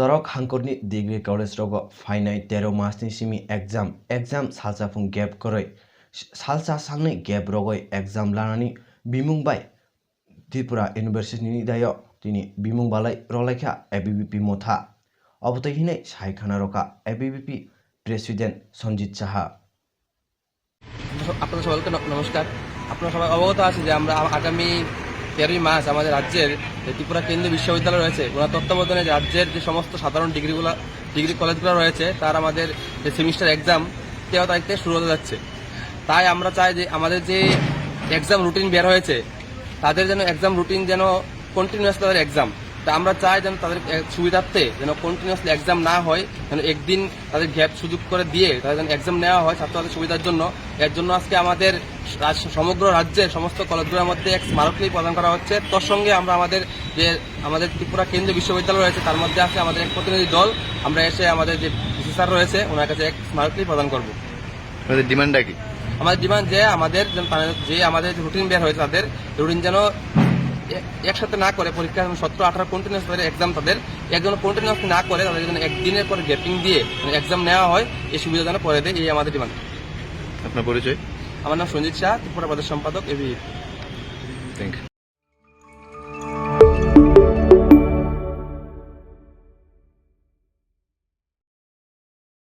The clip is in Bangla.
Zorok Hankorni Degree College Rogo Finai Tero Masni Simi Exam Salsa Fung Gap Koroi Salsa Sangne Gap Rogoi Exam Lanani Bimung Bai Tripura University Ni Dayo Tini Bimung Balai Roleka Avbp Motha Obotahine Shaikhana Roka Avbp President Sanjit Saha আপনাদের সবাইকে নমস্কার। আপনারা সবাই অবগত আছে যে আমরা আগামী 13 মার্চ আমাদের রাজ্যের ত্রিপুরা কেন্দ্রীয় বিশ্ববিদ্যালয় রয়েছে ওনার তত্ত্বাবধানে রাজ্যের যে সমস্ত সাধারণ ডিগ্রি কলেজগুলো রয়েছে তার আমাদের যে সেমিস্টার এক্সাম 13 তারিখ থেকে শুরু হতে যাচ্ছে। তাই আমরা চাই যে আমাদের যে এক্সাম রুটিন বের হয়েছে তাদের যেন এক্সাম রুটিন যেন কন্টিনিউয়াস তাদের এক্সাম, তা আমরা চাই যেন তাদের সুবিধার্থে যেন কন্টিনিউয়াসলি এক্সাম না হয়, যেন একদিন তাদের গ্যাপ সুযোগ করে দিয়ে তাদের যেন এক্সাম নেওয়া হয় ছাত্রদের সুবিধার জন্য। এর জন্য আজকে আমাদের সমগ্র রাজ্যের সমস্ত কলেজগুলোর মধ্যে এক স্মারকলিপি প্রদান করা হচ্ছে। তোর সঙ্গে আমরা আমাদের ত্রিপুরা কেন্দ্রীয় বিশ্ববিদ্যালয় রয়েছে তার মধ্যে আছে আমাদের এক প্রতিনিধি দল, আমরা এসে আমাদের যে ভিসি স্যার রয়েছে ওনার কাছে এক স্মারকলিপি প্রদান করবো। আমাদের ডিমান্ডটা কি? আমাদের ডিমান্ড যে আমাদের রুটিন বের হয়েছে তাদের রুটিন যেন একসাথে না করে পরীক্ষা 17-18 কন্টিনিউয়াস তাদের এক্সাম তাদের একজন কন্টিনিউয়াস না করে তাদের জন্য একদিনের পরে গ্যাপিং দিয়ে এক্সাম নেওয়া হয়, এই সুবিধা যেন করে দেয়, এই আমাদের ডিমান্ড। আপনার পরিচয়? আমার নাম সঞ্জিত শাহ, ত্রিপুরা প্রদেশ সম্পাদক AVP। Thank you.